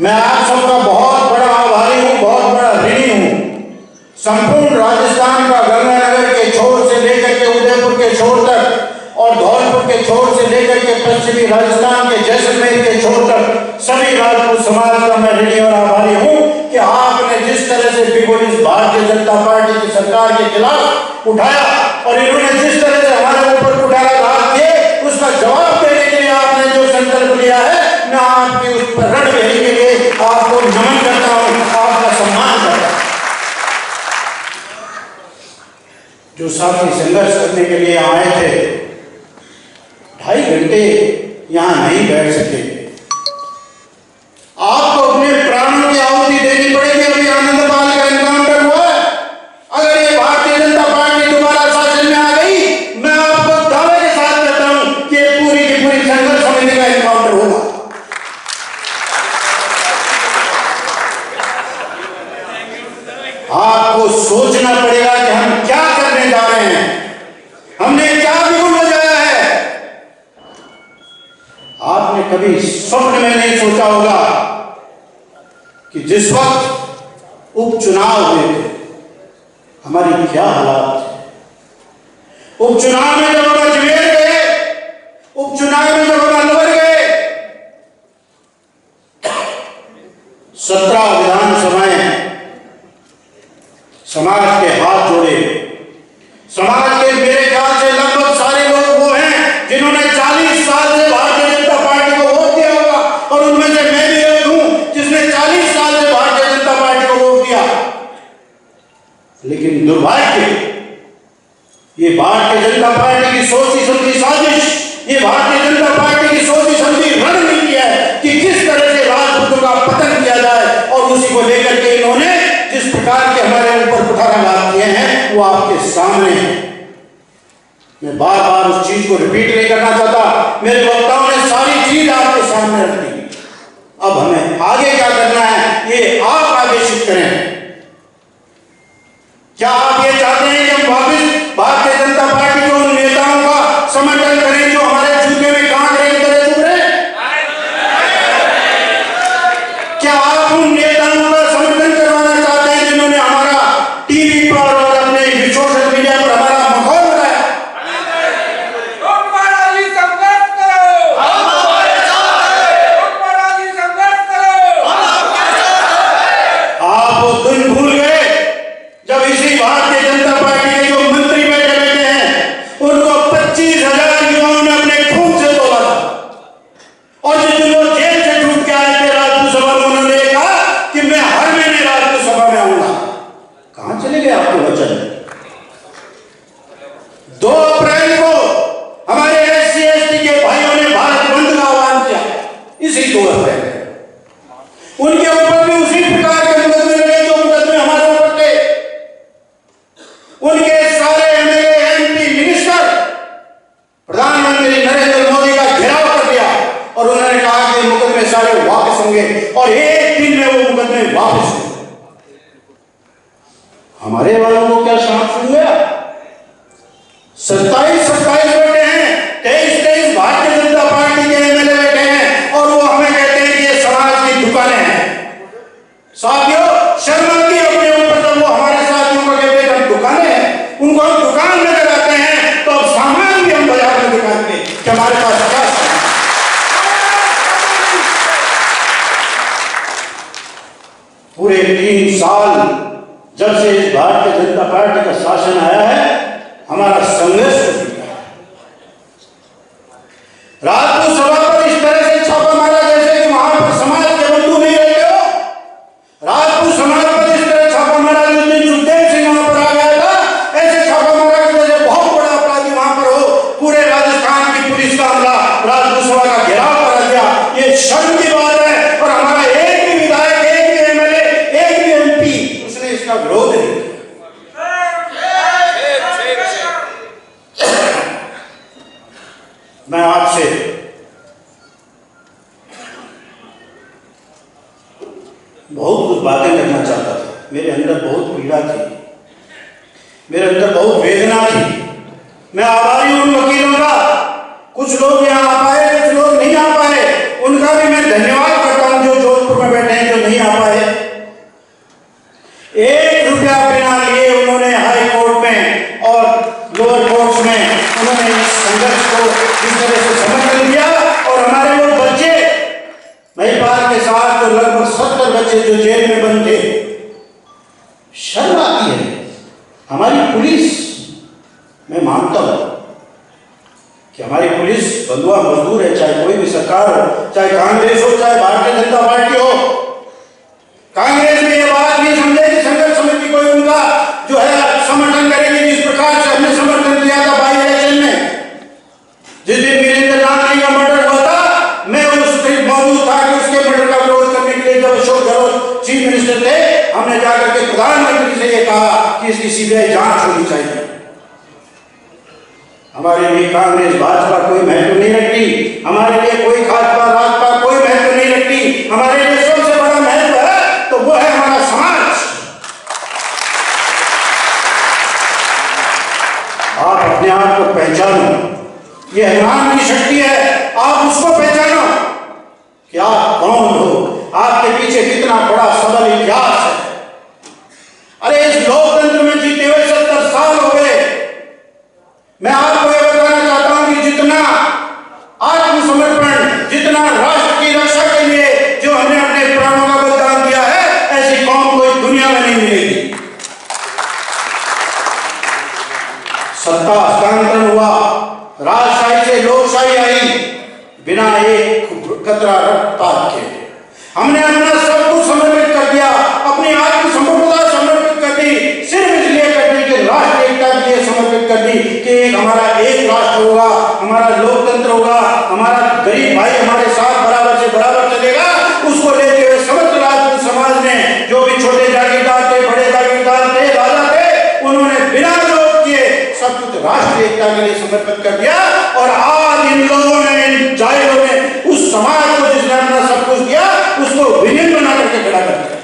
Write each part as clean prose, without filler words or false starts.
मैं आप सबका बहुत बड़ा आभारी हूँ, बहुत बड़ा ऋणी हूँ। संपूर्ण राजस्थान का गंगानगर के छोर से लेकर के उदयपुर के छोर तक और धौलपुर के छोर से लेकर के पश्चिमी राजस्थान के जैसलमेर के छोर तक सभी राजपूत समाज का मैं ऋणी और आभारी हूँ कि आपने जिस तरह से बिगुल इस भारतीय जनता पार्टी की सरकार के खिलाफ उठाया और इन्होंने जिस तरह से हमारे ऊपर कुठाराघात किए, उसका जवाब देने के लिए आपने जो संकल्प लिया है, मैं आपकी उस पर रणभेरी के लिए आपको नमन करता हूँ, आपका सम्मान करता हूँ। जो साथी संघर्ष करने के लिए आए थे, 2.5 घंटे यहां नहीं बैठ सके। आपको अपने प्राणों की आहुति देनी पड़ेगी। अभी आनंदपाल का एनकाउंटर हुआ है। अगर ये भारतीय जनता पार्टी दोबारा शासन में आ गई, मैं आपको दावे के साथ कहता हूं कि पूरी की पूरी संघर्ष समिति का एनकाउंटर होगा। आपको सोचना पड़ेगा कि हम क्या करने जा रहे हैं, हमने क्या बिगुल बजाया है। आपने कभी स्वप्न में नहीं सोचा होगा कि जिस वक्त उपचुनाव हुए थे, हमारी क्या हालात थे। उपचुनाव में जब हम अजमेर गए, उपचुनाव में जब हम अलवर गए, 17 विधानसभाएं समाज के हाथ जोड़े। समाज के मेरे ख्याल से लगभग सारे लोग वो हैं जिन्होंने 40 साल से भारतीय जनता पार्टी को वोट दिया होगा, और उनमें से मैं भी एक हूं जिसने 40 साल से भारतीय जनता पार्टी को वोट दिया। लेकिन दुर्भाग्य, ये भारतीय जनता पार्टी की सोची समझी साजिश, ये भारतीय जनता पार्टी की सोची समझी रणनीति है कि किस तरह से राजपूतों का पतन किया जाए, और उसी को लेकर के इन्होंने जिस प्रकार के हमारे ऊपर कुठाराघात किए हैं वो आपके सामने है। मैं बार बार उस चीज को रिपीट नहीं करना चाहता। मेरे वक्ताओं ने सारी चीज आपके सामने रख दी। अब हमें आगे क्या करना है, ये आप आदेशित करें। क्या आप ये चाहते हैं कि हम वापिस भारतीय जनता पार्टी के उन नेताओं का समर्थन करें जो हमारे जूते में कांट रहे तरह चुभ रहे? क्या आप उन नेताओं का समर्थन करवाना चाहते हैं जिन्होंने हमारा टीवी पर और अपने सोशल मीडिया पर हमारा माहौल बनाया? आप वो दिन भूल गए जब इसी भारतीय जनता पार्टी के जो मंत्री बैठे बैठे हैं, उनको 25,000 युवाओं ने अपने खून से तोड़ा था, और जिन लोग जेल से छूट के आए थे राजपूत सभा में, उन्होंने कहा कि मैं हर महीने राजपूत सभा में आऊंगा। कहां चले गए आपके वचन? 2 अप्रैल को हमारे SC ST के भाइयों ने भारत बंद का आह्वान किया, इसी 2 अप्रैल। उनके ऊपर भी उसी प्रकार के मुकदमे लगे जो मुकदमे हमारे ऊपर थे। उनके सारे MLA MP मिनिस्टर प्रधानमंत्री नरेंद्र मोदी का घेराव कर दिया, और उन्होंने कहा कि मुकदमे सारे वापस होंगे, और एक दिन में वो मुकदमे वापस हुए। हमारे वालों को क्या सांप सुन गया? 27 बैठे हैं, 23 भारतीय जनता पार्टी के MLA बैठे हैं, और वो हमें कहते हैं कि ये समाज की दुकानें हैं। साथियों, शर्म आती है अपने ऊपर जब वो हमारे साथियों को कहते हैं हम दुकानें हैं। उनको हम दुकान में लगाते हैं तो अब सामान भी हम बाजार में दिखाएंगे कि हमारे पास क्या है। पूरे 3 साल जब से इस भारतीय जनता पार्टी का शासन आया है, हमारा संघर्ष है। राजपूत सभा पर इस तरह से छापा मारा जैसे कि वहां पर समाज के बंधु नहीं रहते हो। राजपूत समाज पर इस तरह छापा मारा जिस दिन सुखदेव सिंह वहां पर आ गया था, ऐसे छापा मारा कि जैसे बहुत बड़ा अपराधी वहां पर हो। पूरे राजस्थान की पुलिस का हमला राजपूत सभा का घेराव करा दिया। ये शर्म की बात है, और हमारा एक भी विधायक, एक भी MLA, एक भी MP उसने इसका विरोध नहीं किया। मैं आपसे बहुत कुछ बातें करना चाहता था। मेरे अंदर बहुत पीड़ा थी, मेरे अंदर बहुत वेदना थी। मैं आभारी हूं उन वकीलों का। कुछ लोग यहाँ आ पाए, कुछ लोग नहीं आ पाए, उनका भी मैं धन्यवाद करता हूं जो जोधपुर में बैठे हैं। लोअर कोर्ट्स में उन्होंने इस संघर्ष को इस तरह से समर्थन दिया। और हमारे वो बच्चे महिपाल के साथ तो लगभग 70 बच्चे जो जेल में बंद थे, शर्म आती है। हमारी पुलिस, मैं मानता हूं कि हमारी पुलिस बंधुआ मजदूर है, चाहे कोई भी सरकार हो, चाहे कांग्रेस हो, चाहे भारतीय जनता पार्टी हो। कांग्रेस में यह बात नहीं समझे कि संघर्ष समिति कोई उनका जो है समर्थन करेगी, जिस प्रकार से हमने समर्थन किया था बाई इलेक्शन में। जिस दिन वीरेंद्र नाथ का मर्डर हुआ था, मैं उस दिन मौजूद था कि उसके मर्डर का विरोध करने के लिए जब अशोक गहलोत चीफ मिनिस्टर थे, हमने जाकर के प्रधानमंत्री से यह कहा कि इसकी सीबीआई जांच होनी चाहिए। हमारे लिए कांग्रेस भाजपा कोई महत्व नहीं रखती, हमारे लिए कोई भाजपा राजपा कोई महत्व नहीं रखती। हमारे लिए सबसे बड़ा महत्व है तो वो है हमारा समाज। आप अपने आप को पहचानो, ये हनुमान की शक्ति है, आप उसको पहचानो कि आप कौन हो, आपके पीछे कितना बड़ा सबल इतिहास है। अरे इस लोकतंत्र में जीते हुए 70 साल हो गए। मैं आपको यह बताना चाहता हूं कि जितना आत्मसमर्पण, जितना राष्ट्र की रक्षा के लिए जो हमने अपने प्राणों का बलिदान दिया है, ऐसी कौम कोई दुनिया में नहीं मिलेगी। सत्ता हस्तांतरण हुआ, राजशाही से लोकशाही आई, बिना एक कतरा रक्तपात के। हमने अपना सब कुछ समर्पित कर दिया, अपनी आत्मसमर्पणता समर्पित कर दी, सिर्फ इसलिए कर दी कि राष्ट्र एकता के लिए समर्पित कर दी कि हमारा एक राष्ट्र होगा, हमारा लोकतंत्र होगा, हमारा गरीब भाई हमारे साथ बराबर से बराबर चलेगा। उसको लेते हुए समस्त राजपूत समाज ने, जो भी छोटे जागीरदार थे, बड़े जागीरदार थे, राजा थे, उन्होंने बिना विरोध किए सब कुछ राष्ट्रीय एकता के लिए समर्पित कर दिया। और आज इन लोगों ने, इन जाहिलों ने उस समाज को जिसने अपना सब कुछ दिया, उसको विलीन बना करके खड़ा कर दिया।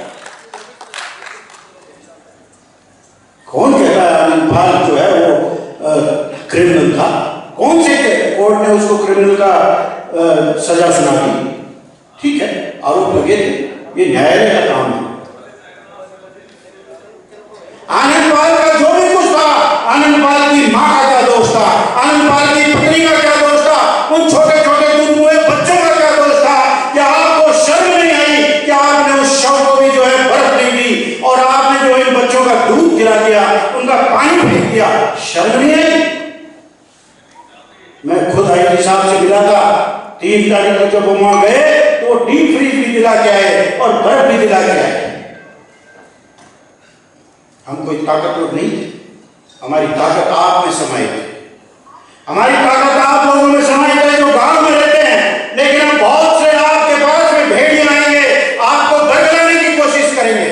कौन कहता है आनंद पाल जो है वो क्रिमिनल था? कौन से कोर्ट ने उसको क्रिमिनल का सजा सुना दी? ठीक है, आरोप लगे थे, ये न्यायालय का काम है। आनंद पाल का जो भी कुछ था, आनंद पाल की मां का क्या दोष था, आनंद पाल की पत्नी का क्या दोष था, उन छोटे छोटे दूध हुए बच्चों का क्या दोष था? क्या आपको शर्म नहीं आई कि आपने उस शव को भी जो है बर्फ नहीं दी और आपने जो इन बच्चों का दूध गिरा दिया, उनका पानी फेंक दिया? शर्म नहीं आई? मैं खुद आईजी साहब से मिला था 3 तारीख को, जब वो वहां गए तो डीप फ्रीज भी दिला के आए और बर्फ भी दिला के आए। हम कोई ताकतवर नहीं थे, हमारी ताकत आप में समाई है, हमारी ताकत आप लोगों में समाई है जो गांव में रहते हैं। लेकिन हम बहुत से आपके पास में भेड़िए आएंगे, आपको बदलाने की कोशिश करेंगे,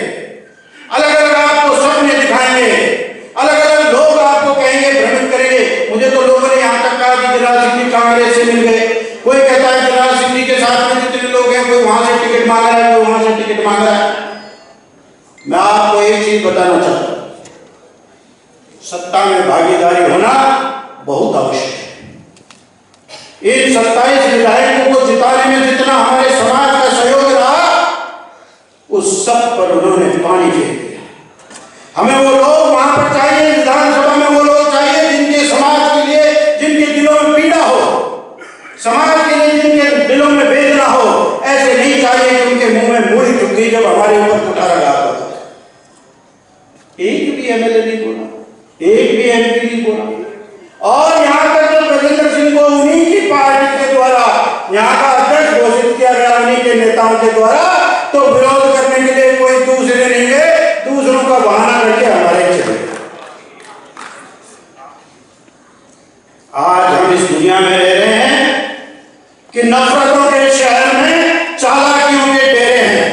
अलग अलग आपको सपने दिखाएंगे, अलग अलग लोग आपको कहेंगे, भ्रमित करेंगे। मुझे तो लोगों ने यहां तक कहा कि गिरिराज सिंह जी कांग्रेस से मिल गए। कोई कहता है गिरिराज सिंह जी के साथ में जितने लोग हैं, कोई वहां से टिकट मांग रहा है, कोई वहां से टिकट मांग रहा है। मैं आपको एक चीज बताना चाहता हूं, सत्ता में भागीदारी होना बहुत आवश्यक है। इन 27 विधायकों को जिताने में जितना हमारे समाज का सहयोग रहा, उस सब पर उन्होंने पानी फेंक दिया। हमें वो लोग वहां पर चाहिए, विधानसभा में वो लोग चाहिए जिनके समाज के लिए, जिनके दिलों में पीड़ा हो, समाज के लिए जिनके दिलों में वेदना हो। ऐसे नहीं चाहिए कि उनके मुंह में मूड़ी चुप गई जब हमारे ऊपर कुठारा लगा। एक भी एमएलए नहीं बोला, एक भी एमपी नहीं बोला। और यहाँ तक जब गजेंद्र सिंह को उन्हीं की पार्टी के द्वारा यहाँ का अध्यक्ष घोषित किया गया, उन्हीं के नेताओं के द्वारा, तो विरोध करने के लिए कोई दूसरे नहीं गए, दूसरों का बहाना करके हमारे चले। आज हम इस दुनिया में रह रहे हैं कि नफरतों के शहर में चालाकियों के डेरे हैं।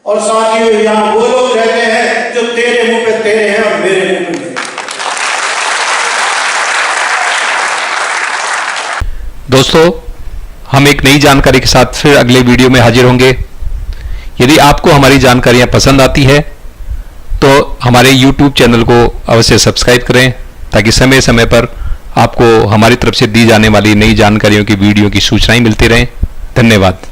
और साथियों, यहाँ वो लोग रहते हैं जो तेरे मुंह पे तेरे हैं और मेरे मुंह पे। दोस्तों, हम एक नई जानकारी के साथ फिर अगले वीडियो में हाजिर होंगे। यदि आपको हमारी जानकारियां पसंद आती है तो हमारे YouTube चैनल को अवश्य सब्सक्राइब करें, ताकि समय समय पर आपको हमारी तरफ से दी जाने वाली नई जानकारियों की वीडियो की सूचनाएं मिलती रहें। धन्यवाद।